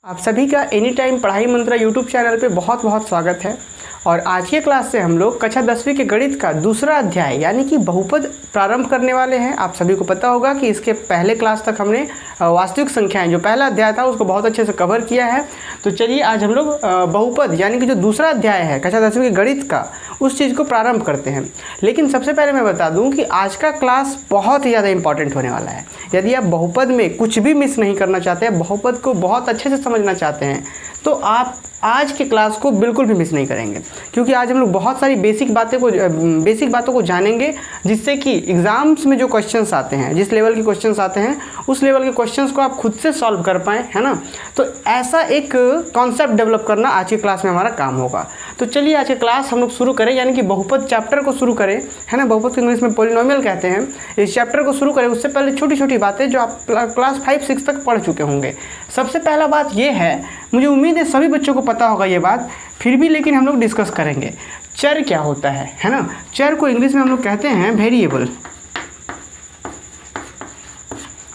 आप सभी का एनी टाइम पढ़ाई मंत्रा यूट्यूब चैनल पे बहुत बहुत स्वागत है। और आज के क्लास से हम लोग कक्षा 10वीं के गणित का दूसरा अध्याय यानी कि बहुपद प्रारंभ करने वाले हैं। आप सभी को पता होगा कि इसके पहले क्लास तक हमने वास्तविक संख्याएं जो पहला अध्याय था उसको बहुत अच्छे से कवर किया है। तो चलिए आज हम लोग बहुपद यानी कि जो दूसरा अध्याय है कक्षा 10वीं के गणित का उस चीज़ को प्रारंभ करते हैं। लेकिन सबसे पहले मैं बता दूं कि आज का क्लास बहुत ही ज़्यादा इंपॉर्टेंट होने वाला है। यदि आप बहुपद में कुछ भी मिस नहीं करना चाहते हैं, बहुपद को बहुत अच्छे से समझना चाहते हैं, तो आप आज के क्लास को बिल्कुल भी मिस नहीं करेंगे, क्योंकि आज हम लोग बहुत सारी बेसिक बातों को जानेंगे, जिससे कि एग्ज़ाम्स में जो क्वेश्चंस आते हैं, जिस लेवल के क्वेश्चंस आते हैं उस लेवल के क्वेश्चंस को आप खुद से सॉल्व कर पाएँ, है ना। तो ऐसा एक कॉन्सेप्ट डेवलप करना आज की क्लास में हमारा काम होगा। तो चलिए आज की क्लास हम लोग शुरू करें, यानी कि बहुपद चैप्टर को शुरू करें, है ना। बहुपद को इंग्लिश में पॉलिनोमियल कहते हैं। इस चैप्टर को शुरू करें उससे पहले छोटी छोटी बातें जो आप क्लास 5-6 तक पढ़ चुके होंगे। सबसे पहला बात ये है, मुझे उम्मीद है सभी बच्चों को पता होगा ये बात, फिर भी लेकिन हम लोग डिस्कस करेंगे। चर क्या होता है ना। चर को इंग्लिश में हम लोग कहते हैं वेरिएबल।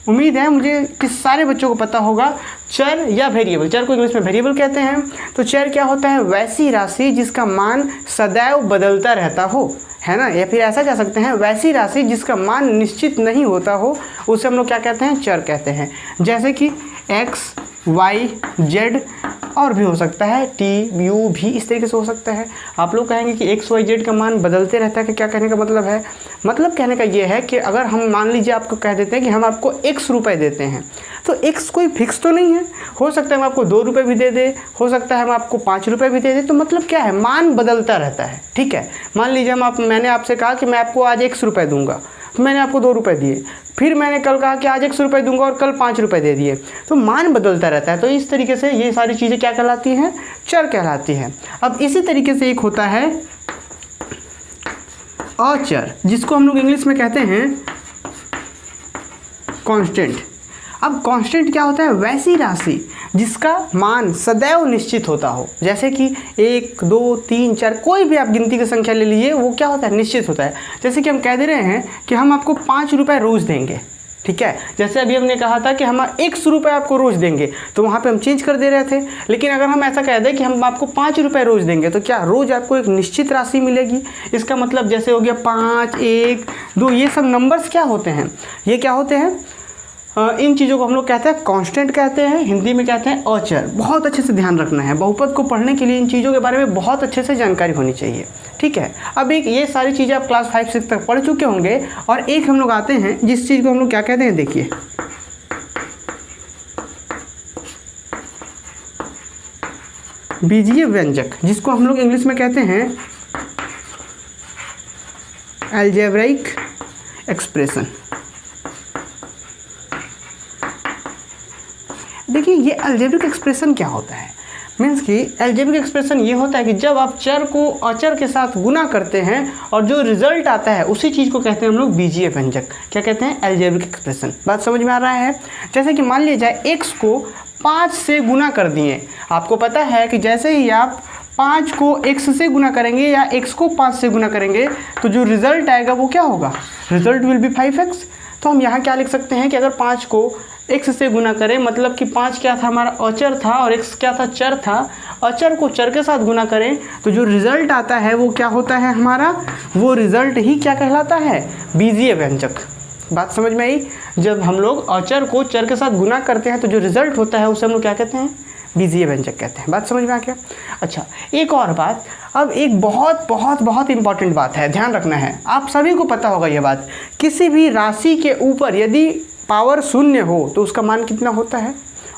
उम्मीद है मुझे कि सारे बच्चों को पता होगा चर या वेरिएबल। चर को इंग्लिश में वेरिएबल कहते हैं। तो चर क्या होता है? वैसी राशि जिसका मान सदैव बदलता रहता हो, है ना। या फिर ऐसा कह सकते हैं वैसी राशि जिसका मान निश्चित नहीं होता हो, उसे हम लोग क्या कहते हैं? चर कहते हैं। जैसे कि x, y, z और भी हो सकता है t, u भी इस तरीके से हो सकता है। आप लोग कहेंगे कि x, y, z का मान बदलते रहता है कि क्या कहने का मतलब है? मतलब कहने का ये है कि अगर हम मान लीजिए आपको कह देते हैं कि हम आपको x रुपए देते हैं, तो x कोई फिक्स तो नहीं है। हो सकता है हम आपको 2 रुपये भी दे दे, हो सकता है हम आपको 5 रुपये भी दे दे। तो मतलब क्या है? मान बदलता रहता है, ठीक है। मान लीजिए मैंने आपसे कहा कि मैं आपको आज 1 रुपये दूंगा, तो मैंने आपको 2 रुपये दिए। फिर मैंने कल कहा कि आज 1 रुपये दूंगा और कल 5 रुपये दे दिए। तो मान बदलता रहता है। तो इस तरीके से ये सारी चीज़ें क्या कहलाती हैं? चर कहलाती हैं। अब इसी तरीके से एक होता है अचर, जिसको हम लोग इंग्लिश में कहते हैं कांस्टेंट। अब कांस्टेंट क्या होता है? वैसी राशि जिसका मान सदैव निश्चित होता हो। जैसे कि 1, 2, 3, 4 कोई भी आप गिनती की संख्या ले लीजिए, वो क्या होता है? निश्चित होता है। जैसे कि हम कह दे रहे हैं कि हम आपको 5 रुपये रोज़ देंगे, ठीक है। जैसे अभी हमने कहा था कि हम 1 रुपये आपको रोज़ देंगे, तो वहाँ पे हम चेंज कर दे रहे थे। लेकिन अगर हम ऐसा कह दें कि हम आपको 5 रुपये रोज़ देंगे, तो क्या रोज़ आपको एक निश्चित राशि मिलेगी। इसका मतलब जैसे हो गया 5, 1, 2, ये सब नंबर्स क्या होते हैं? ये क्या होते हैं? इन चीज़ों को हम लोग कहते हैं कांस्टेंट कहते हैं, हिंदी में कहते हैं अचर। बहुत अच्छे से ध्यान रखना है। बहुपद को पढ़ने के लिए इन चीज़ों के बारे में बहुत अच्छे से जानकारी होनी चाहिए, ठीक है। अब एक ये सारी चीज़ें आप क्लास 5-6 तक पढ़ चुके होंगे। और एक हम लोग आते हैं जिस चीज़ को हम लोग क्या कहते हैं, देखिए बीजीय व्यंजक, जिसको हम लोग इंग्लिश में कहते हैं अलजेब्रिक एक्सप्रेशन। देखिए ये अलजेब्रिक एक्सप्रेशन क्या होता है? मीन्स कि अलजेब्रिक एक्सप्रेशन ये होता है कि जब आप चर को अचर के साथ गुना करते हैं और जो रिजल्ट आता है उसी चीज़ को कहते हैं हम लोग बीजीय व्यंजक। क्या कहते हैं? Algebraic expression. बात समझ में आ रहा है? जैसे कि मान लिया जाए x को 5 से गुना कर दिए। आपको पता है कि जैसे ही आप 5 को x से गुना करेंगे या x को 5 से गुना करेंगे, तो जो रिजल्ट आएगा वो क्या होगा? Result will be 5x। तो हम यहाँ क्या लिख सकते हैं कि अगर 5 को x से गुना करें, मतलब कि 5 क्या था? हमारा अचर था और x क्या था? चर था। अचर को चर के साथ गुना करें तो जो रिजल्ट आता है वो क्या होता है हमारा? वो रिजल्ट ही क्या कहलाता है? बीजीय व्यंजक। बात समझ में आई? जब हम लोग अचर को चर के साथ गुना करते हैं तो जो रिजल्ट होता है उसे हम लोग क्या कहते हैं? बीजीय व्यंजक कहते हैं। बात समझ में आ गया? अच्छा, एक और बात, अब एक बहुत बहुत बहुत इंपॉर्टेंट बात है, ध्यान रखना है। आप सभी को पता होगा ये बात, किसी भी राशि के ऊपर यदि पावर 0 हो तो उसका मान कितना होता है?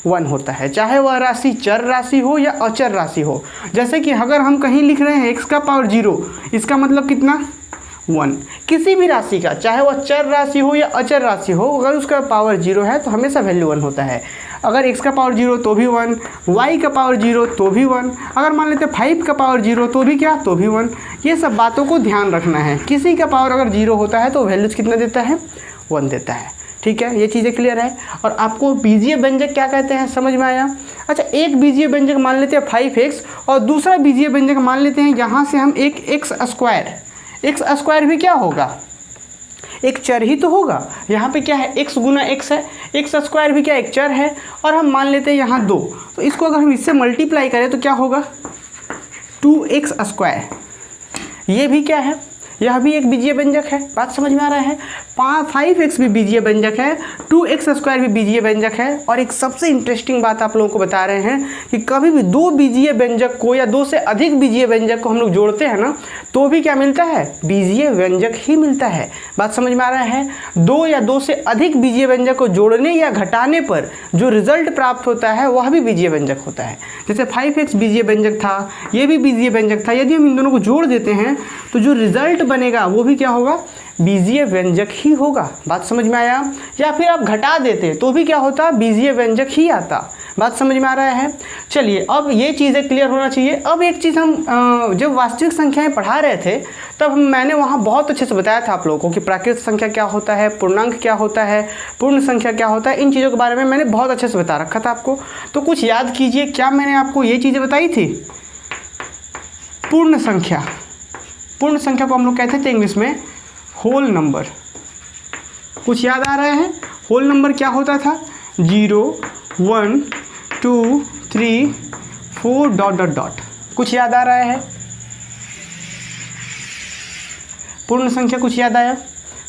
1 होता है, चाहे वह राशि चर राशि हो या अचर राशि हो। जैसे कि अगर हम कहीं लिख रहे हैं x का पावर 0, इसका मतलब कितना? 1। किसी भी राशि का, चाहे वह चर राशि हो या अचर राशि हो, अगर उसका पावर 0 है तो हमेशा वैल्यू 1 होता है। अगर x का पावर 0 तो भी 1, y का पावर 0 तो भी 1, अगर मान लेते हैं 5 का पावर 0 तो भी क्या? तो भी 1। ये सब बातों को ध्यान रखना है। किसी का पावर अगर 0 होता है तो वैल्यूज कितना देता है? 1 देता है, ठीक है। ये चीज़ें क्लियर है। और आपको बीजीय व्यंजक क्या कहते हैं समझ में आया? अच्छा, एक बीजीय व्यंजक मान लेते हैं 5x और दूसरा बीजीय व्यंजक मान लेते हैं यहाँ से हम एक x स्क्वायर। x स्क्वायर भी क्या होगा? एक चर ही तो होगा। यहाँ पे क्या है, x गुना x है, एक्स स्क्वायर भी क्या एक चर है, और हम मान लेते हैं यहाँ 2, तो इसको अगर हम इससे मल्टीप्लाई करें तो क्या होगा 2x स्क्वायर। ये भी क्या है, यह भी एक बीजीय व्यंजक है। बात समझ में आ रहा है। 5x भी बीजीय व्यंजक है, 2x स्क्वायर भी बीजीय व्यंजक है। और एक सबसे इंटरेस्टिंग बात आप लोगों को बता रहे हैं कि कभी भी दो बीजीय व्यंजक को या दो से अधिक बीजीय व्यंजक को हम लोग जोड़ते हैं ना, तो भी क्या मिलता है, बीजीय व्यंजक ही मिलता है। बात समझ में आ रहा है। दो या दो से अधिक बीजीय व्यंजक को जोड़ने या घटाने पर जो रिजल्ट प्राप्त होता है वह भी बीजीय व्यंजक होता है। जैसे 5x बीजीय व्यंजक था, ये भी बीजीय व्यंजक था। यदि हम इन दोनों को जोड़ देते हैं तो जो रिजल्ट बनेगा वो भी क्या होगा, बीजीय व्यंजक ही होगा। बात समझ में आया। या फिर आप घटा देते तो भी क्या होता, बीजीय व्यंजक ही आता। बात समझ में आ रहा है। चलिए अब ये चीज़ें क्लियर होना चाहिए। अब एक चीज़ हम जब वास्तविक संख्याएं पढ़ा रहे थे तब मैंने वहाँ बहुत अच्छे से बताया था आप लोगों को कि प्राकृत संख्या क्या होता है, पूर्णांक क्या होता है, पूर्ण संख्या क्या होता है। इन चीज़ों के बारे में मैंने बहुत अच्छे से बता रखा था आपको। तो कुछ याद कीजिए, क्या मैंने आपको ये चीज़ें बताई थी। पूर्ण संख्या, पूर्ण संख्या को हम लोग कहते थे इंग्लिश में होल नंबर। कुछ याद आ रहा है। होल नंबर क्या होता था, 0 1 2 3 4 डॉट डॉट डॉट। कुछ याद आ रहा है। पूर्ण संख्या कुछ याद आया,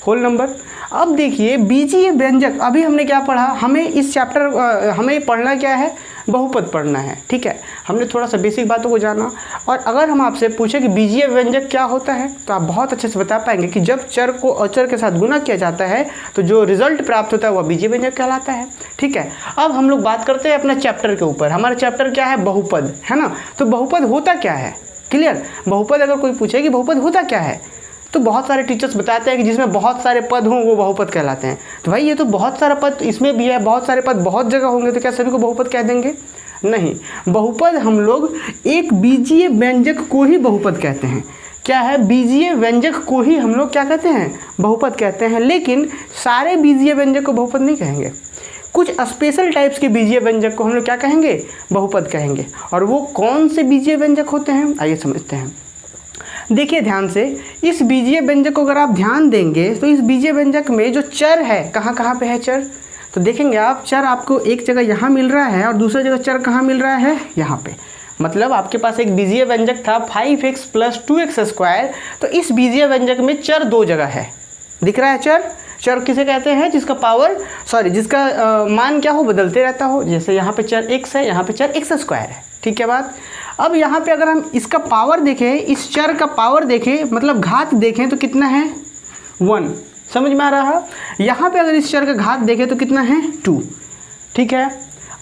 होल नंबर। अब देखिए बीजीय व्यंजक, अभी हमने क्या पढ़ा, हमें इस चैप्टर हमें पढ़ना क्या है, बहुपद पढ़ना है। ठीक है, हमने थोड़ा सा बेसिक बातों को जाना। और अगर हम आपसे पूछे कि बीजीय व्यंजक क्या होता है तो आप बहुत अच्छे से बता पाएंगे कि जब चर को अचर के साथ गुना किया जाता है तो जो रिजल्ट प्राप्त होता है वह बीजीय व्यंजक कहलाता है। ठीक है, अब हम लोग बात करते हैं अपना चैप्टर के ऊपर। हमारा चैप्टर क्या है, बहुपद, है ना। तो बहुपद होता क्या है, क्लियर। बहुपद अगर कोई पूछे कि बहुपद होता क्या है, तो बहुत सारे टीचर्स बताते हैं कि जिसमें बहुत सारे पद हों वो बहुपद कहलाते हैं। तो भाई ये तो बहुत सारा पद इसमें भी है, बहुत सारे पद बहुत जगह होंगे, तो क्या सभी को बहुपद कह देंगे, नहीं। बहुपद हम लोग एक बीजीय व्यंजक को ही बहुपद कहते हैं। क्या है, बीजीय व्यंजक को ही हम लोग क्या कहते हैं, बहुपद कहते हैं। लेकिन सारे बीजीय व्यंजक को बहुपद नहीं कहेंगे। कुछ स्पेशल टाइप्स के बीजीय व्यंजक को हम लोग क्या कहेंगे, बहुपद कहेंगे। और वो कौन से बीजीय व्यंजक होते हैं, आइए समझते हैं। देखिए ध्यान से, इस बीजीय व्यंजक को अगर आप ध्यान देंगे तो इस बीजीय व्यंजक में जो चर है, कहाँ कहाँ पे है चर, तो देखेंगे आप चर आपको एक जगह यहाँ मिल रहा है और दूसरी जगह चर कहाँ मिल रहा है, यहाँ पे। मतलब आपके पास एक बीजीय व्यंजक था 5x + 2x स्क्वायर, तो इस बीजीय व्यंजक में चर दो जगह है, दिख रहा है चर। चर किसे कहते हैं, जिसका पावर जिसका मान क्या हो, बदलते रहता हो। जैसे यहाँ पे चर x है, यहाँ पे चर x स्क्वायर है। ठीक है बात। अब यहाँ पे अगर हम इसका पावर देखें, इस चर का पावर देखें, मतलब घात देखें तो कितना है, 1। समझ में आ रहा है। यहाँ पे अगर इस चर का घात देखें तो कितना है, 2। ठीक है।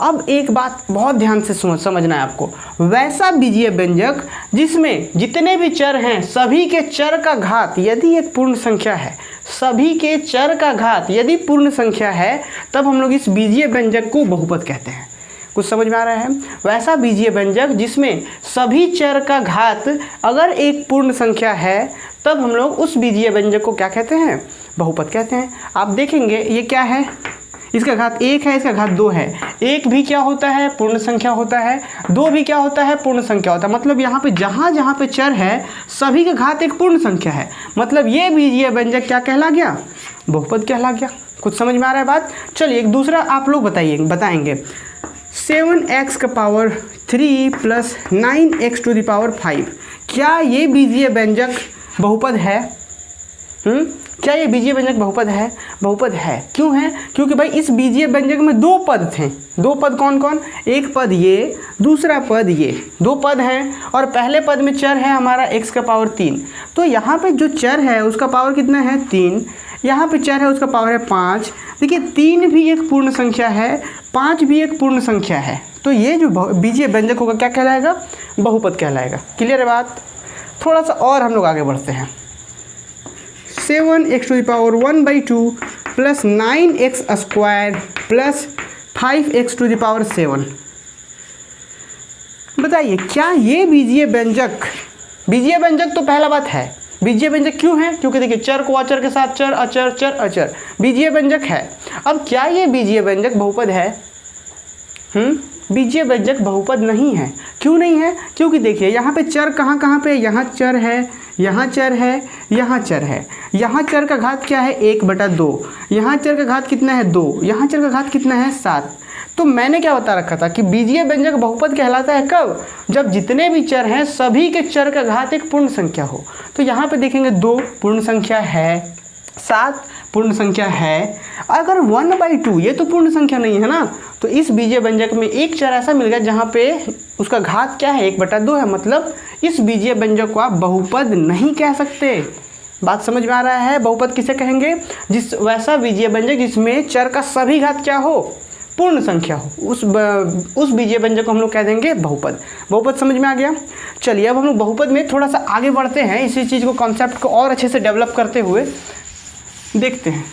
अब एक बात बहुत ध्यान से समझना है आपको, वैसा बीजीय व्यंजक जिसमें जितने भी चर हैं सभी के चर का घात यदि एक पूर्ण संख्या है, सभी के चर का घात यदि पूर्ण संख्या है, तब हम लोग इस बीजीय व्यंजक को बहुपद कहते हैं। कुछ समझ में आ रहा है। वैसा बीजीय व्यंजक जिसमें सभी चर का घात अगर एक पूर्ण संख्या है, तब हम लोग उस बीजीय व्यंजक को क्या कहते हैं, बहुपद कहते हैं। आप देखेंगे ये क्या है, इसका घात 1 है, इसका घात 2 है। 1 भी क्या होता है, पूर्ण संख्या होता है। 2 भी क्या होता है, पूर्ण संख्या होता है। मतलब यहाँ पे जहाँ पे चर है सभी का घात एक पूर्ण संख्या है। मतलब ये बीजीय व्यंजक क्या कहला गया, बहुपद कहला गया। कुछ समझ में आ रहा है बात। चलिए एक दूसरा आप लोग बताएंगे 7x³ 3 + 9x⁵ क्या ये बीजीय व्यंजक बहुपद है। क्या ये बीजीय व्यंजक बहुपद है, बहुपद है। क्यों है, क्योंकि भाई इस बीजीय व्यंजक में दो पद थे। दो पद कौन कौन, एक पद ये, दूसरा पद ये, दो पद हैं। और पहले पद में चर है हमारा x⁵ तो यहाँ पे जो चर है उसका पावर कितना है, 3। यहाँ पे चर है उसका पावर है 5। देखिए 3 भी एक पूर्ण संख्या है, 5 भी एक पूर्ण संख्या है। तो ये जो बीजीय व्यंजक होगा क्या कहलाएगा, बहुपद कहलाएगा। क्लियर है बात। थोड़ा सा और हम लोग आगे बढ़ते हैं। 7x⁴ + 9x² + 5x⁷ बताइए क्या ये बीजीय व्यंजक तो पहला बात है। बीजीय व्यंजक क्यों है, क्योंकि देखिए चर को अचर के साथ चर, अचर चर अचर, बीजीय व्यंजक है। अब क्या ये बीजीय व्यंजक बहुपद है, बीजीय व्यंजक बहुपद नहीं है। क्यों नहीं है, क्योंकि देखिए यहाँ पे चर कहाँ पे, यहाँ चर है, यहाँ चर है, यहाँ चर है। यहाँ चर का घात क्या है 1/2, यहाँ चर का घात कितना है 2, यहाँ चर का घात कितना है 7। तो मैंने क्या बता रखा था कि बीजीय व्यंजक बहुपद कहलाता है कब, जब जितने भी चर हैं सभी के चर का घात एक पूर्ण संख्या हो। तो यहाँ पे देखेंगे 2 पूर्ण संख्या है, 7 पूर्ण संख्या है। अगर 1/2 ये तो पूर्ण संख्या नहीं है ना, तो इस बीजीय व्यंजक में एक चर ऐसा मिल गया जहाँ पे उसका घात क्या है 1/2 है, मतलब इस बीजीय व्यंजक को आप बहुपद नहीं कह सकते। बात समझ में आ रहा है? बहुपद किसे कहेंगे? जिस वैसा बीजीय व्यंजक जिसमें चर का सभी घात क्या हो, पूर्ण संख्या हो, उस बीजीय व्यंजक को हम लोग कह देंगे बहुपद। बहुपद समझ में आ गया? चलिए अब हम लोग बहुपद में थोड़ा सा आगे बढ़ते हैं, इसी चीज़ को कॉन्सेप्ट को और अच्छे से डेवलप करते हुए देखते हैं।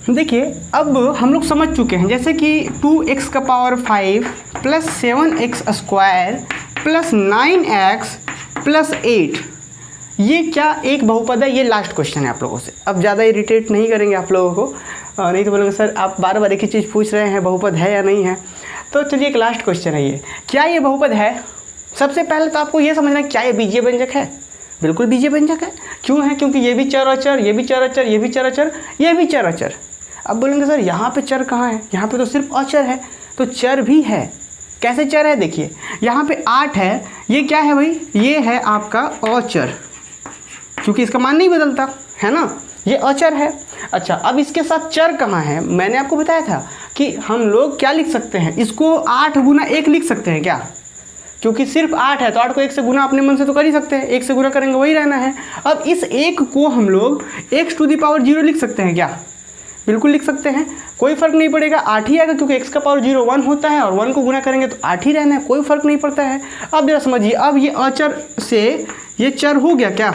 देखिए अब हम लोग समझ चुके हैं, जैसे कि 2x का power 5 plus 7x square plus 9x plus 8, ये क्या एक बहुपद है? ये लास्ट क्वेश्चन है आप लोगों से। अब ज़्यादा इरिटेट नहीं करेंगे आप लोगों को, नहीं तो बोलेंगे सर आप बार बार एक ही चीज़ पूछ रहे हैं, बहुपद है या नहीं है। तो चलिए एक लास्ट क्वेश्चन है ये, क्या ये बहुपद है? सबसे पहले तो आपको ये समझना है क्या ये बीजीय व्यंजक है? बिल्कुल बीजीय व्यंजक है। क्यों है? क्योंकि ये भी चर अचर, ये भी चर अचर, ये भी चर अचर, ये भी चर अचर। अब बोलेंगे सर यहाँ पे चर कहाँ है? यहाँ पे तो सिर्फ अचर है। तो चर भी है। कैसे चर है? देखिए यहाँ पे 8 है, ये क्या है भाई? ये है आपका अचर, क्योंकि इसका मान नहीं बदलता है ना, ये अचर है। अच्छा अब इसके साथ चर कहाँ है? मैंने आपको बताया था कि हम लोग क्या लिख सकते हैं, इसको 8 गुना 1 लिख सकते हैं क्या? क्योंकि सिर्फ 8 है तो 8 को 1 से गुना अपने मन से तो कर ही सकते हैं, 1 से गुना करेंगे वही रहना है। अब इस 1 को हम लोग x⁻0 लिख सकते हैं क्या? बिल्कुल लिख सकते हैं, कोई फर्क नहीं पड़ेगा, 8 ही आएगा, क्योंकि x का पावर 0 1 होता है और 1 को गुना करेंगे तो 8 ही रहना है, कोई फर्क नहीं पड़ता है। अब जरा समझिए, अब ये अचर से ये चर हो गया क्या?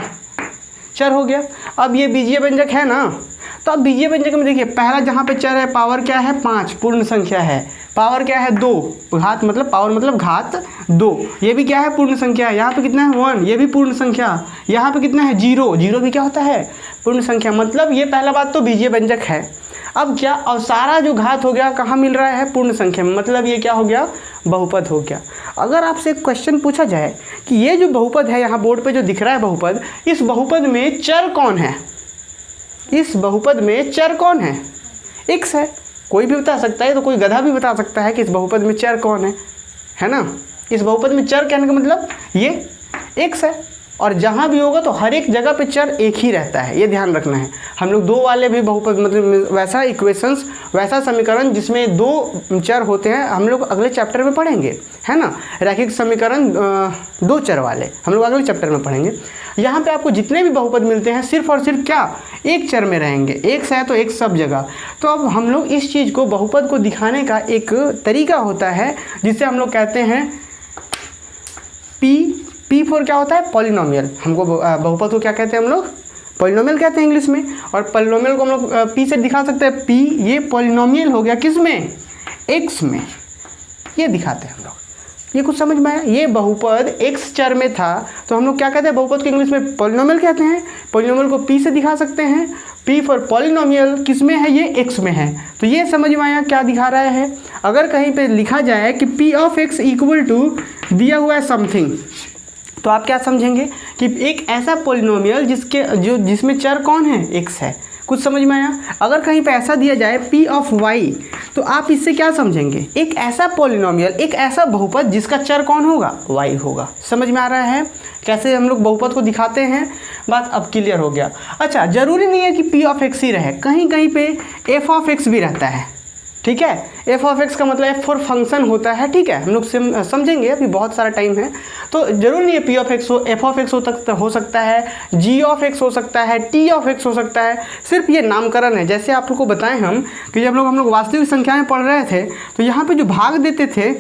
चर हो गया। अब ये बीजीय व्यंजक है ना, तो अब बीजीय व्यंजक में देखिए पहला जहाँ पे चर है पावर क्या है 5, पूर्ण संख्या है, पावर क्या है 2, घात मतलब पावर मतलब घात 2, ये भी क्या है पूर्ण संख्या है। यहाँ पे कितना है 1, ये भी पूर्ण संख्या। यहाँ पे कितना है 0, 0 भी क्या होता है पूर्ण संख्या। मतलब ये पहला बात तो बीजीय व्यंजक है। अब क्या, और सारा जो घात हो गया कहाँ मिल रहा है? पूर्ण संख्या में, मतलब ये क्या हो गया? बहुपद हो गया। अगर आपसे एक क्वेश्चन पूछा जाए कि ये जो बहुपद है यहाँ बोर्ड पे जो दिख रहा है बहुपद, इस बहुपद में चर कौन है? इस बहुपद में चर कौन है? x है। कोई भी बता सकता है, तो कोई गधा भी बता सकता है कि इस बहुपद में चर कौन है ना? इस बहुपद में चर कहने का मतलब ये x है, और जहाँ भी होगा तो हर एक जगह पे चर एक ही रहता है, ये ध्यान रखना है। हम लोग 2 वाले भी बहुपद मतलब वैसा इक्वेशंस, वैसा समीकरण जिसमें 2 चर होते हैं हम लोग अगले चैप्टर में पढ़ेंगे, है ना। रैखिक समीकरण 2 चर वाले हम लोग अगले चैप्टर में पढ़ेंगे। यहाँ पे आपको जितने भी बहुपद मिलते हैं सिर्फ और सिर्फ क्या, एक चर में रहेंगे, x है तो x सब जगह। तो अब हम लोग इस चीज़ को बहुपद को दिखाने का एक तरीका होता है जिसे हम लोग कहते हैं P4 क्या होता है? पॉलिनोमियल। हमको बहुपद को क्या कहते हैं हम लोग? पॉलिनोमियल कहते हैं इंग्लिश में। और पॉलिनोमियल को हम लोग P से दिखा सकते हैं। P ये पॉलिनोमियल हो गया किस में? x में, ये दिखाते हैं हम लोग। ये कुछ समझ में आया? ये बहुपद x चर में था तो हम लोग क्या कहते हैं? बहुपद को इंग्लिश में पॉलिनोमियल कहते हैं। पॉलिनोमियल को P से दिखा सकते हैं। P फॉर पॉलिनोमियल किस में है? ये x में है। तो ये समझ में आया क्या दिखा रहा है? अगर कहीं पे लिखा जाए कि P of x equal to दिया हुआ है समथिंग, तो आप क्या समझेंगे कि एक ऐसा पॉलिनोमियल जिसमें चर कौन है? x है। कुछ समझ में आया? अगर कहीं पे ऐसा दिया जाए P ऑफ y, तो आप इससे क्या समझेंगे? एक ऐसा पॉलिनोमियल, एक ऐसा बहुपद जिसका चर कौन होगा? y होगा। समझ में आ रहा है कैसे हम लोग बहुपद को दिखाते हैं? बात अब क्लियर हो गया। अच्छा, ज़रूरी नहीं है कि P ऑफ x ही रहे, कहीं कहीं पे f ऑफ x भी रहता है, ठीक है। f ऑफ x का मतलब f फॉर फंक्शन होता है, ठीक है। हम लोग समझेंगे, अभी बहुत सारा टाइम है। तो जरूरी नहीं है P ऑफ x हो, f ऑफ x हो सकता है, g ऑफ x हो सकता है, t ऑफ x हो सकता है। सिर्फ ये नामकरण है। जैसे आप लोग को बताएं हम कि जब हम लोग वास्तविक संख्याएं पढ़ रहे थे तो यहाँ पे जो भाग देते थे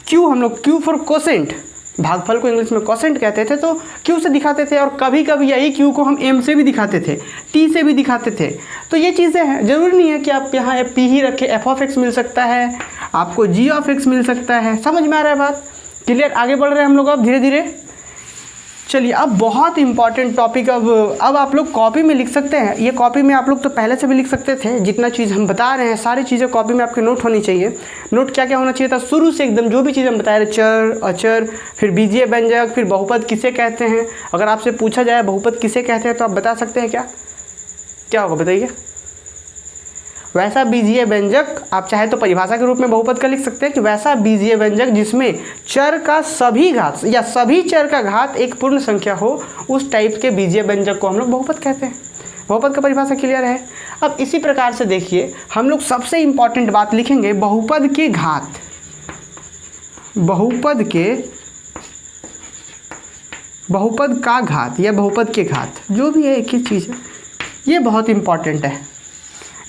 q, हम लोग q फॉर कोसेंट, भागफल को इंग्लिश में कोसेंट कहते थे, तो q से दिखाते थे। और कभी कभी यही q को हम m से भी दिखाते थे, t से भी दिखाते थे। तो ये चीज़ें हैं, ज़रूरी नहीं है कि आप यहाँ p ही रखें, f ऑफ x मिल सकता है, आपको g ऑफ x मिल सकता है। समझ में आ रहा है बात? क्लियर? आगे बढ़ रहे हैं हम लोग अब धीरे धीरे। चलिए अब बहुत इंपॉर्टेंट टॉपिक, अब आप लोग कॉपी में लिख सकते हैं। ये कॉपी में आप लोग तो पहले से भी लिख सकते थे, जितना चीज़ हम बता रहे हैं सारी चीज़ें कॉपी में आपके नोट होनी चाहिए। नोट क्या क्या होना चाहिए था शुरू से एकदम, जो भी चीज़ हम बता रहे, चर, अचर, फिर बीजीय व्यंजक, फिर बहुपद किसे कहते हैं। अगर आपसे पूछा जाए बहुपद किसे कहते हैं तो आप बता सकते हैं क्या होगा बताइए? वैसा बीजीय व्यंजक, आप चाहे तो परिभाषा के रूप में बहुपद का लिख सकते हैं कि वैसा बीजीय व्यंजक जिसमें चर का सभी घात या सभी चर का घात एक पूर्ण संख्या हो, उस टाइप के बीजीय व्यंजक को हम लोग बहुपद कहते हैं। बहुपद का परिभाषा क्लियर है। अब इसी प्रकार से देखिए हम लोग सबसे इंपॉर्टेंट बात लिखेंगे, बहुपद के घात, बहुपद का घात या बहुपद के घात, जो भी है एक ही चीज़ है। ये बहुत इंपॉर्टेंट है,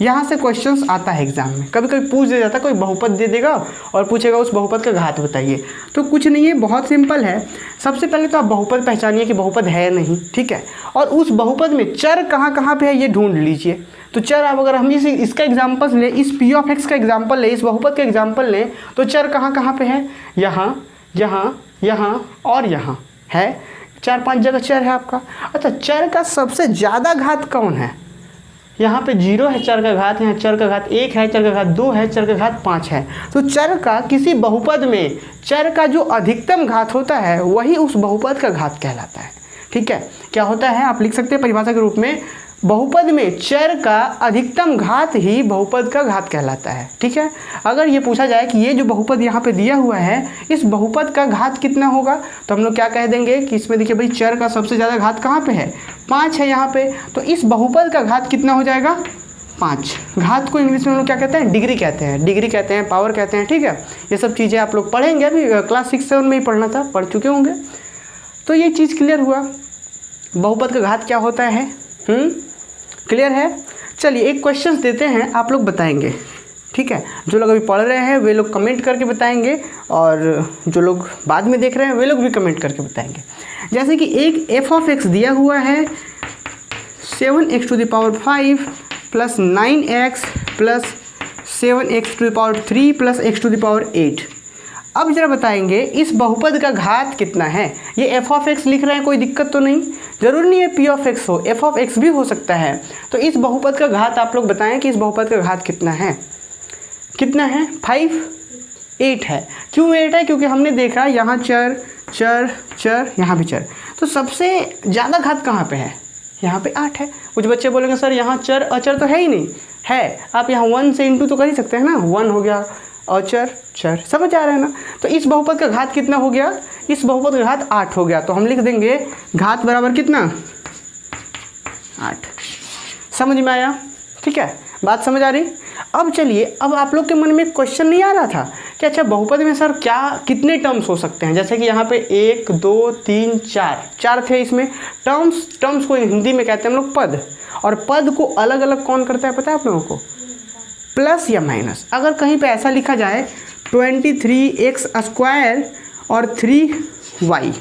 यहाँ से क्वेश्चंस आता है एग्जाम में। कभी कभी पूछ दिया जाता है, कोई बहुपद दे देगा और पूछेगा उस बहुपद का घात बताइए। तो कुछ नहीं है, बहुत सिंपल है। सबसे पहले तो आप बहुपद पहचानिए कि बहुपद है नहीं, ठीक है। और उस बहुपद में चर कहाँ कहाँ पे है ये ढूंढ लीजिए। तो चर आप अगर हम इसका एग्जाम्पल लें, इस पी ऑफ एक्स का एग्जाम्पल लें, इस बहुपद का एग्जाम्पल लें, तो चर कहाँ कहाँ पे है? यहाँ, यहाँ, यहाँ और यहाँ है। 4-5 जगह चर है आपका। अच्छा, चर का सबसे ज़्यादा घात कौन है? यहाँ पे 0 है चर का घात, यहाँ चर का घात 1 है, चर का घात 2 है, चर का घात 5 है। तो चर का किसी बहुपद में चर का जो अधिकतम घात होता है वही उस बहुपद का घात कहलाता है, ठीक है। क्या होता है आप लिख सकते हैं परिभाषा के रूप में, बहुपद में चर का अधिकतम घात ही बहुपद का घात कहलाता है, ठीक है। अगर ये पूछा जाए कि ये जो बहुपद यहाँ पे दिया हुआ है, इस बहुपद का घात कितना होगा, तो हम लोग क्या कह देंगे कि इसमें देखिए भाई चर का सबसे ज़्यादा घात कहाँ पे है? 5 है यहाँ पे। तो इस बहुपद का घात कितना हो जाएगा? 5। घात को इंग्लिश में हम लोग क्या कहते हैं? डिग्री कहते हैं, डिग्री कहते हैं, पावर कहते हैं, ठीक है। ये सब चीज़ें आप लोग पढ़ेंगे, अभी क्लास 6-7 में ही पढ़ना था, पढ़ चुके होंगे। तो ये चीज़ क्लियर हुआ, बहुपद का घात क्या होता है। क्लियर है। चलिए एक क्वेश्चंस देते हैं, आप लोग बताएंगे, ठीक है। जो लोग अभी पढ़ रहे हैं वे लोग कमेंट करके बताएंगे, और जो लोग बाद में देख रहे हैं वे लोग भी कमेंट करके बताएंगे। जैसे कि एक f ऑफ x दिया हुआ है 7x⁵ plus 9x plus 7x⁵ plus x⁸। अब जरा बताएंगे इस बहुपद का घात कितना है। ये f ऑफ x लिख रहे हैं, कोई दिक्कत तो नहीं, जरूरी नहीं है p ऑफ x हो, f ऑफ x भी हो सकता है। तो इस बहुपद का घात आप लोग बताएं कि इस बहुपद का घात कितना है। कितना है? 5, 8 है। क्यों 8 है? क्योंकि हमने देखा यहाँ चर चर चर, यहाँ भी चर, तो सबसे ज़्यादा घात कहाँ पे है? यहाँ पे 8 है। कुछ बच्चे बोलेंगे सर यहाँ चर अचर तो है ही नहीं। है, आप यहाँ 1 से इंटू तो कर ही सकते हैं ना, 1 हो गया अचर चर, समझ आ रहा है ना। तो इस बहुपद का घात कितना हो गया? इस बहुपद का घात 8 हो गया। तो हम लिख देंगे घात बराबर कितना? 8। समझ में आया? ठीक है, बात समझ आ रही। अब चलिए, अब आप लोग के मन में क्वेश्चन नहीं आ रहा था कि अच्छा बहुपद में सर क्या कितने टर्म्स हो सकते हैं। जैसे कि यहाँ पे 1 2 3 4 थे इसमें टर्म्स को हिंदी में कहते हैं हम लोग पद। और पद को अलग अलग कौन करता है पता है आप लोगों को? प्लस या माइनस। अगर कहीं पे ऐसा लिखा जाए 23x² और 3y,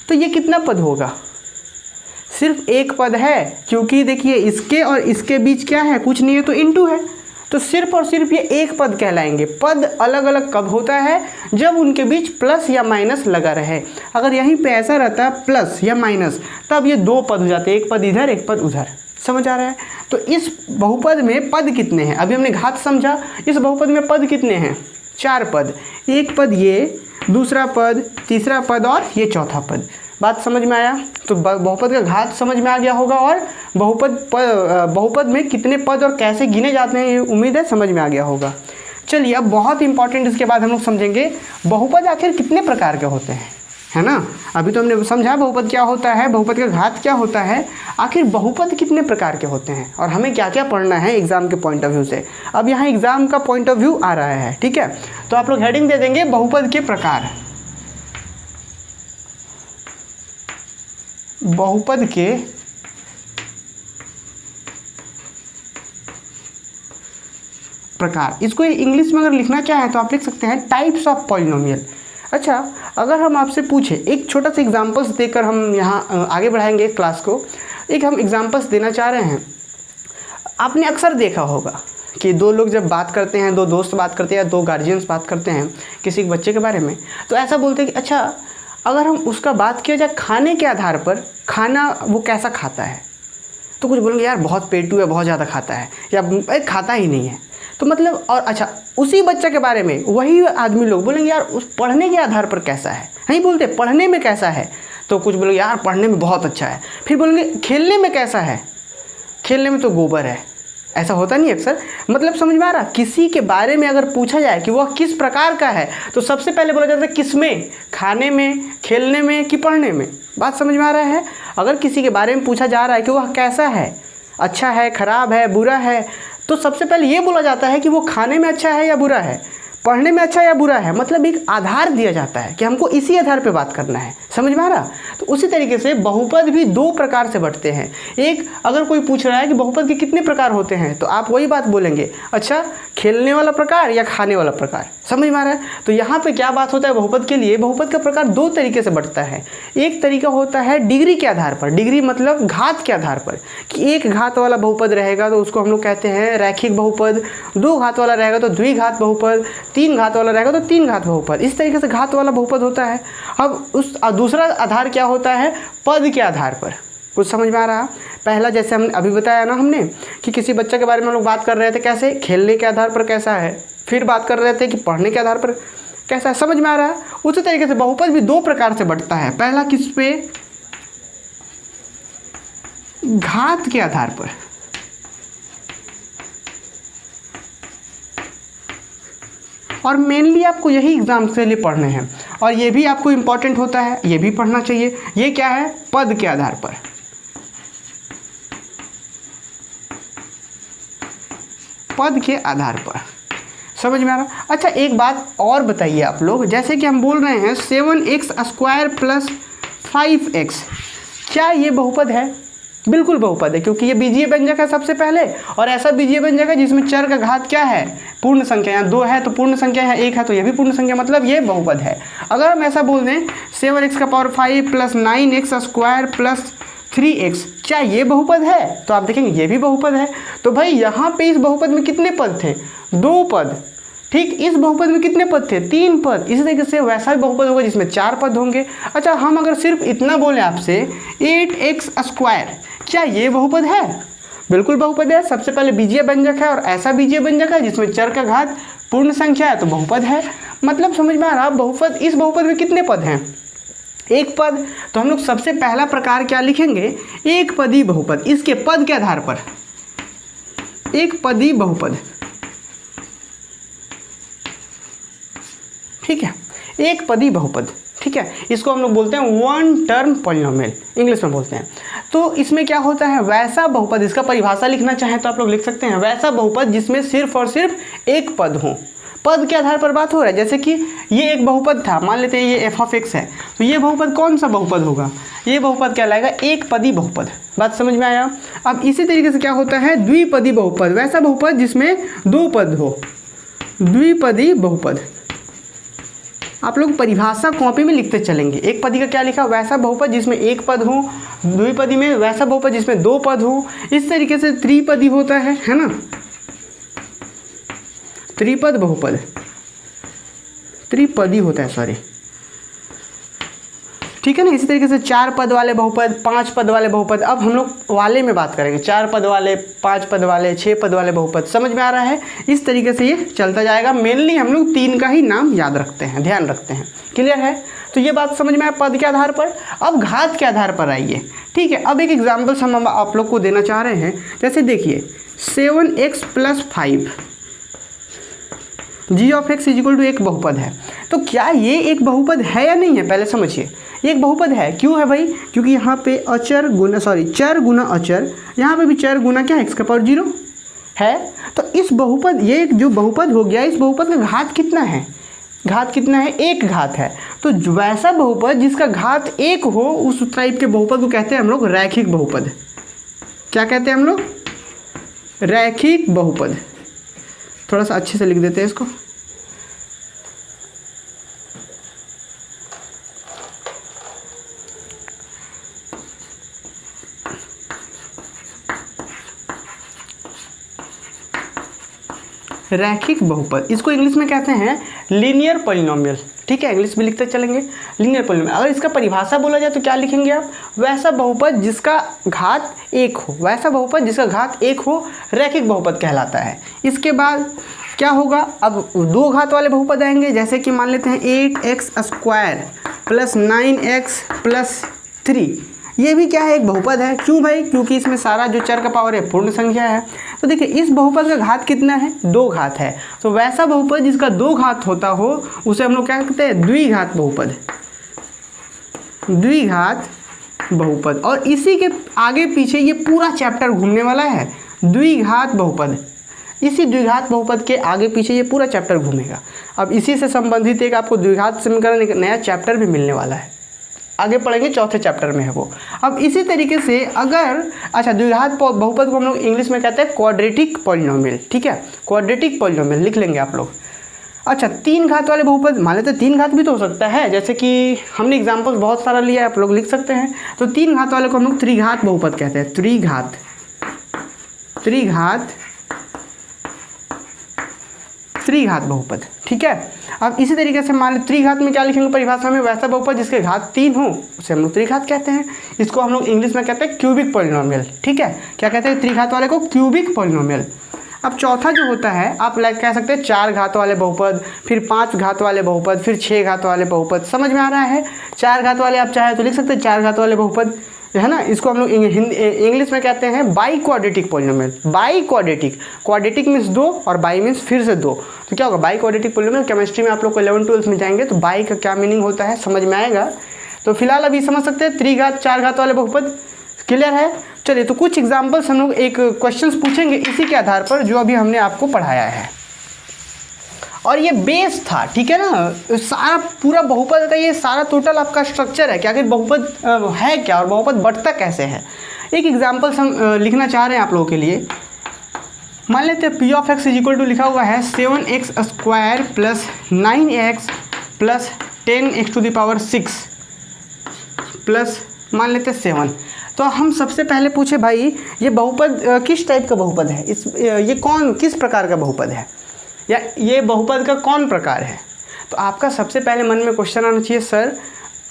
तो ये कितना पद होगा? सिर्फ एक पद है, क्योंकि देखिए इसके और इसके बीच क्या है? कुछ नहीं है, तो इनटू है। तो सिर्फ और सिर्फ ये एक पद कहलाएंगे। पद अलग अलग कब होता है? जब उनके बीच प्लस या माइनस लगा रहे। अगर यहीं पे ऐसा रहता प्लस या माइनस, तब ये 2 पद हो जाते, एक पद इधर एक पद उधर। समझ आ रहा है? तो इस बहुपद में पद कितने हैं? अभी हमने घात समझा, इस बहुपद में पद कितने हैं? 4 पद। एक पद ये, दूसरा पद, तीसरा पद और ये चौथा पद। बात समझ में आया? तो बहुपद का घात समझ में आ गया होगा, और बहुपद में कितने पद और कैसे गिने जाते हैं ये उम्मीद है समझ में आ गया होगा। चलिए अब बहुत इंपॉर्टेंट, इसके बाद हम लोग समझेंगे बहुपद आखिर कितने प्रकार के होते हैं, है ना। अभी तो हमने समझा बहुपद क्या होता है, बहुपद का घात क्या होता है, आखिर बहुपद कितने प्रकार के होते हैं और हमें क्या क्या पढ़ना है एग्जाम के पॉइंट ऑफ व्यू से। अब यहाँ एग्जाम का पॉइंट ऑफ व्यू आ रहा है, ठीक है। तो आप लोग हेडिंग दे देंगे बहुपद के प्रकार। बहुपद के प्रकार, इसको इंग्लिश में अगर लिखना चाहें तो आप लिख सकते हैं टाइप्स ऑफ पॉलिनोमियल। अच्छा, अगर हम आपसे पूछे, एक छोटा सा एग्जांपल्स देकर हम यहाँ आगे बढ़ाएंगे क्लास को। एक हम एग्जांपल्स देना चाह रहे हैं। आपने अक्सर देखा होगा कि 2 लोग जब बात करते हैं, 2 दोस्त बात करते हैं या 2 गार्जियंस बात करते हैं किसी बच्चे के बारे में, तो ऐसा बोलते हैं कि अच्छा अगर हम उसका बात किया जाए खाने के आधार पर, खाना वो कैसा खाता है, तो कुछ बोलेंगे यार बहुत पेटू है, बहुत ज़्यादा खाता है, या खाता ही नहीं है। तो मतलब, और अच्छा उसी बच्चे के बारे में वही आदमी लोग बोलेंगे यार उस पढ़ने के आधार पर कैसा है, नहीं बोलते पढ़ने में कैसा है, तो कुछ बोलेंगे यार पढ़ने में बहुत अच्छा है। फिर बोलेंगे खेलने में कैसा है, खेलने में तो गोबर है। ऐसा होता नहीं अक्सर, मतलब समझ में आ रहा। किसी के बारे में अगर पूछा जाए कि वह किस प्रकार का है, तो सबसे पहले बोला जाता है किस में, खाने में, खेलने में कि पढ़ने में। बात समझ में आ रहा है। अगर किसी के बारे में पूछा जा रहा है कि वह कैसा है, अच्छा है, खराब है, बुरा है, तो सबसे पहले ये बोला जाता है कि वो खाने में अच्छा है या बुरा है, पढ़ने में अच्छा या बुरा है। मतलब एक आधार दिया जाता है कि हमको इसी आधार पे बात करना है। समझ में आ रहा। तो उसी तरीके से बहुपद भी दो प्रकार से बढ़ते हैं। एक, अगर कोई पूछ रहा है कि बहुपद के कितने प्रकार होते हैं, तो आप वही बात बोलेंगे, अच्छा खेलने वाला प्रकार या खाने वाला प्रकार। समझ में आ रहा है। तो यहाँ पे क्या बात होता है बहुपद के लिए, बहुपद का प्रकार दो तरीके से बढ़ता है। एक तरीका होता है डिग्री के आधार पर, डिग्री मतलब घात के आधार पर, कि एक घात वाला बहुपद रहेगा तो उसको हम लोग कहते हैं रैखिक बहुपद, दो घात वाला रहेगा तो द्विघात बहुपद, तीन घात वाला रहेगा तो तीन घात बहुपद। इस तरीके से घात वाला बहुपद होता है। अब उस दूसरा आधार क्या होता है, पद के आधार पर। कुछ समझ में आ रहा। पहला जैसे हम अभी बताया ना हमने कि किसी बच्चे के बारे में हम लोग बात कर रहे थे, कैसे खेलने के आधार पर कैसा है, फिर बात कर रहे थे कि पढ़ने के आधार पर कैसा है। समझ में आ रहा है। उसी तरीके से बहुपद भी दो प्रकार से बढ़ता है। पहला किस पे, घात के आधार पर, और मेनली आपको यही एग्जाम के लिए पढ़ने हैं, और ये भी आपको इम्पॉर्टेंट होता है, ये भी पढ़ना चाहिए। ये क्या है, पद के आधार पर। पद के आधार पर। समझ में आ रहा। अच्छा एक बात और बताइए आप लोग, जैसे कि हम बोल रहे हैं 7x² + 5x, क्या ये बहुपद है? बिल्कुल बहुपद है, क्योंकि ये बीजीय व्यंजक है सबसे पहले, और ऐसा बीजीय व्यंजक है जिसमें चर का घात क्या है, पूर्ण संख्या। यहाँ 2 है तो पूर्ण संख्या है, 1 है तो ये भी पूर्ण संख्या, मतलब ये बहुपद है। अगर हम ऐसा बोल दें 7x⁵ + 9x² + 3x, क्या ये बहुपद है? तो आप देखेंगे ये भी बहुपद है। तो भाई यहाँ पे इस बहुपद में कितने पद थे, 2 पद। ठीक, इस बहुपद में कितने पद थे, 3 पद। इसी तरीके से वैसा भी बहुपद होगा जिसमें 4 पद होंगे। अच्छा हम अगर सिर्फ इतना बोले आपसे 8x², क्या ये बहुपद है? बिल्कुल बहुपद है। सबसे पहले बीजीय व्यंजक है, और ऐसा बीजीय व्यंजक है जिसमें चर का घात पूर्ण संख्या है, तो बहुपद है। मतलब समझ में आ रहा। बहुपद, इस बहुपद में कितने पद हैं, 1 पद। तो हम लोग सबसे पहला प्रकार क्या लिखेंगे, एक पदी बहुपद। इसके पद के आधार पर एक पदी बहुपद। ठीक है, एक पदी बहुपद। ठीक है, इसको हम लोग बोलते हैं 1 टर्म पॉलिनोमियल, इंग्लिश में बोलते हैं। तो इसमें क्या होता है, वैसा बहुपद, इसका परिभाषा लिखना चाहें तो आप लोग लिख सकते हैं, वैसा बहुपद जिसमें सिर्फ और सिर्फ एक पद हो। पद के आधार पर बात हो रहा है। जैसे कि ये एक बहुपद था, मान लेते हैं ये f(x) है, तो ये बहुपद कौन सा बहुपद होगा, ये बहुपद कहलाएगा एक पदी बहुपद। बात समझ में आया। अब इसी तरीके से क्या होता है, द्विपदी बहुपद, वैसा बहुपद जिसमें 2 पद हो, द्विपदी बहुपद। आप लोग परिभाषा कॉपी में लिखते चलेंगे। एक पदी का क्या लिखा, वैसा बहुपद जिसमें 1 पद हो, द्विपदी में वैसा बहुपद जिसमें 2 पद हो। इस तरीके से त्रिपदी होता है ना, त्रिपद बहुपद, त्रिपदी होता है, सॉरी। ठीक है ना। इसी तरीके से 4 पद वाले बहुपद, 5 पद वाले बहुपद। अब हम लोग वाले में बात करेंगे, 4 पद वाले, 5 पद वाले, 6 पद वाले बहुपद। समझ में आ रहा है। इस तरीके से ये चलता जाएगा। मेनली हम लोग 3 का ही नाम याद रखते हैं, ध्यान रखते हैं। क्लियर है। तो ये बात समझ में आया पद के आधार पर। अब घात के आधार पर आइए। ठीक है, अब एक एग्जाम्पल्स हम आप लोग को देना चाह रहे हैं। जैसे देखिए 7x + 5 g(x) = एक बहुपद है। तो क्या ये एक बहुपद है या नहीं है, पहले समझिए। ये एक बहुपद है। क्यों है भाई, क्योंकि यहाँ पे चर गुना अचर, यहाँ पे भी चर गुना क्या, x⁴ है। तो इस बहुपद, ये जो बहुपद हो गया, इस बहुपद का घात कितना है, घात कितना है, 1 घात है। तो वैसा बहुपद जिसका घात 1 हो, उस टाइप के बहुपद को कहते हैं हम लोग रैखिक बहुपद। क्या कहते हैं हम लोग, रैखिक बहुपद। थोड़ा सा अच्छे से लिख देते हैं इसको। रैखिक बहुपद, इसको इंग्लिश में कहते हैं लीनियर पॉलिनोमियल। ठीक है, इंग्लिश में लिखते चलेंगे। Linear polynomial. अगर इसका परिभाषा बोला जाए तो क्या लिखेंगे आप, वैसा बहुपद जिसका घात 1 हो, वैसा बहुपद जिसका घात 1 हो रैखिक बहुपद कहलाता है। इसके बाद क्या होगा, अब 2 घात वाले बहुपद आएंगे, जैसे कि मान लेते हैं 8x² + 9x + 3, ये भी क्या है, एक बहुपद है। क्यों भाई, क्योंकि इसमें सारा जो चर का पावर है पूर्ण संख्या है। तो देखिए इस बहुपद का घात कितना है, 2 घात है। तो वैसा बहुपद जिसका 2 घात होता हो उसे हम लोग क्या कहते हैं, द्विघात बहुपद, द्विघात बहुपद। और इसी के आगे पीछे ये पूरा चैप्टर घूमने वाला है, द्विघात बहुपद। इसी द्विघात बहुपद के आगे पीछे ये पूरा चैप्टर घूमेगा। अब इसी से संबंधित एक आपको द्विघात समीकरण एक नया चैप्टर भी मिलने वाला है, आगे पढ़ेंगे, चौथे चैप्टर में है वो। अब इसी तरीके से अगर अच्छा द्विघात बहुपद को हम लोग इंग्लिश में कहते हैं क्वाड्रेटिक पॉलिनोमियल, ठीक है, क्वाड्रेटिक पॉलिनोमियल लिख लेंगे आप लोग। अच्छा 3 घात वाले बहुपद, मान लेते 3 घात भी तो हो सकता है, जैसे कि हमने एग्जाम्पल बहुत सारा लिया है, आप लोग लिख सकते हैं। तो 3 घात वाले को हम लोग त्रिघात बहुपद कहते हैं, त्रिघात, त्रिघात, त्रिघात बहुपद, ठीक है। अब इसी तरीके से मान लो त्रिघात में क्या लिखेंगे परिभाषा में, वैसा बहुपद जिसके घात 3 हो उसे हम लोग त्रिघात कहते हैं। इसको हम लोग इंग्लिश में कहते हैं क्यूबिक पॉलिनोमियल, ठीक है। क्या कहते हैं त्रिघात वाले को, क्यूबिक पॉलिनोमियल। अब चौथा जो होता है आप लाइक कह सकते हैं 4 घात वाले बहुपद, फिर 5 घात वाले बहुपद, फिर 6 घात वाले बहुपद। समझ में आ रहा है, 4 घात वाले आप चाहे तो लिख सकते हैं 4 घात वाले बहुपद, है ना। इसको हम लोग इंग्लिश में कहते हैं by quadratic polynomial, by quadratic, quadratic means 2 और बाई मीन्स फिर से 2। तो क्या होगा, बाई क्वाड्रेटिक पॉलिनोमियल। केमिस्ट्री में आप लोग को 11-12 में जाएंगे तो बाई का क्या मीनिंग होता है समझ में आएगा। तो फिलहाल अभी समझ सकते हैं त्रिघात 4 घात वाले बहुपद, क्लियर है। चलिए तो कुछ एग्जाम्पल्स हम लोग एक क्वेश्चंस पूछेंगे इसी के आधार पर जो अभी हमने आपको पढ़ाया है, और ये बेस था, ठीक है ना। सारा पूरा बहुपद का ये सारा टोटल आपका स्ट्रक्चर है कि आखिर बहुपद है क्या और बहुपद बढ़ता कैसे है। एक एग्जाम्पल हम लिखना चाह रहे हैं आप लोगों के लिए। मान लेते हैं p(x) = लिखा हुआ है 7x² + 9x + 10x⁶ प्लस मान लेते हैं 7। तो हम सबसे पहले पूछे भाई ये बहुपद किस टाइप का बहुपद है, ये कौन किस प्रकार का बहुपद है, या ये बहुपद का कौन प्रकार है। तो आपका सबसे पहले मन में क्वेश्चन आना चाहिए, सर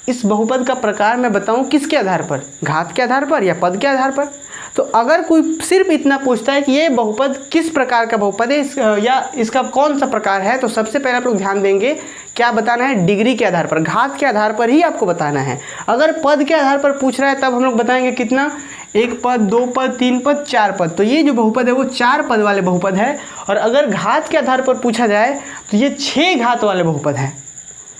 इस बहुपद का प्रकार मैं बताऊं किसके आधार पर, घात के आधार पर या पद के आधार पर। तो अगर कोई सिर्फ इतना पूछता है कि ये बहुपद किस प्रकार का बहुपद है या इसका कौन सा प्रकार है, तो सबसे पहले आप लोग ध्यान देंगे क्या बताना है, डिग्री के आधार पर, घात के आधार पर ही आपको बताना है। अगर पद के आधार पर पूछ रहा है तब हम लोग बताएंगे कितना, 1 पद, 2 पद, 3 पद, 4 पद। तो ये जो बहुपद है वो 4 पद वाले बहुपद है। और अगर घात के आधार पर पूछा जाए तो ये 6 घात वाले बहुपद है।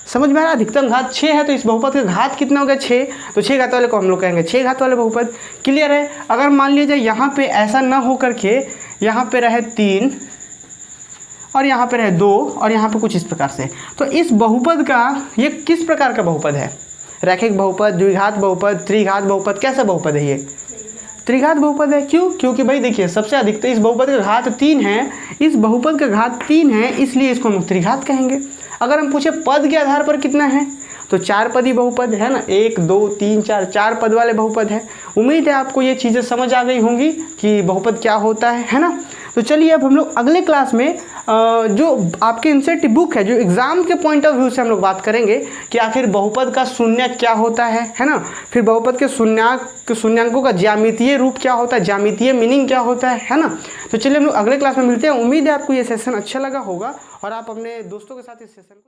समझ में आ रहा, अधिकतम घात 6 है, तो इस बहुपद का घात कितना होगा 6, तो 6 घात वाले को हम लोग कहेंगे 6 घात वाले बहुपद, क्लियर है। अगर मान लीजिए यहाँ पे ऐसा ना हो करके यहाँ पे रहे 3 और यहाँ पे रहे 2 और यहाँ पे कुछ इस प्रकार से, तो इस बहुपद का ये किस प्रकार का बहुपद है, रैखिक बहुपद, द्विघात बहुपद, त्रिघात बहुपद, कैसा बहुपद है, ये त्रिघात बहुपद है। क्यों, क्योंकि भाई देखिए सबसे अधिक इस बहुपद का घात 3 है, इस बहुपद का घात 3 है, इसलिए इसको हम त्रिघात कहेंगे। अगर हम पूछे पद के आधार पर कितना है, तो 4 पदी बहुपद है ना, 1 2 3 4, 4 पद वाले बहुपद है। उम्मीद है आपको ये चीज़ें समझ आ गई होंगी कि बहुपद क्या होता है ना। तो चलिए अब हम लोग अगले क्लास में जो आपके एनसीईआरटी बुक है, जो एग्ज़ाम के पॉइंट ऑफ व्यू से हम लोग बात करेंगे कि आखिर बहुपद का शून्यक क्या होता है ना, फिर बहुपद के शून्यांकों का ज्यामितीय रूप क्या होता है, ज्यामितीय मीनिंग क्या होता है ना। तो चलिए हम लोग अगले क्लास में मिलते हैं। उम्मीद है आपको ये सेशन अच्छा लगा होगा और आप अपने दोस्तों के साथ इस सेशन को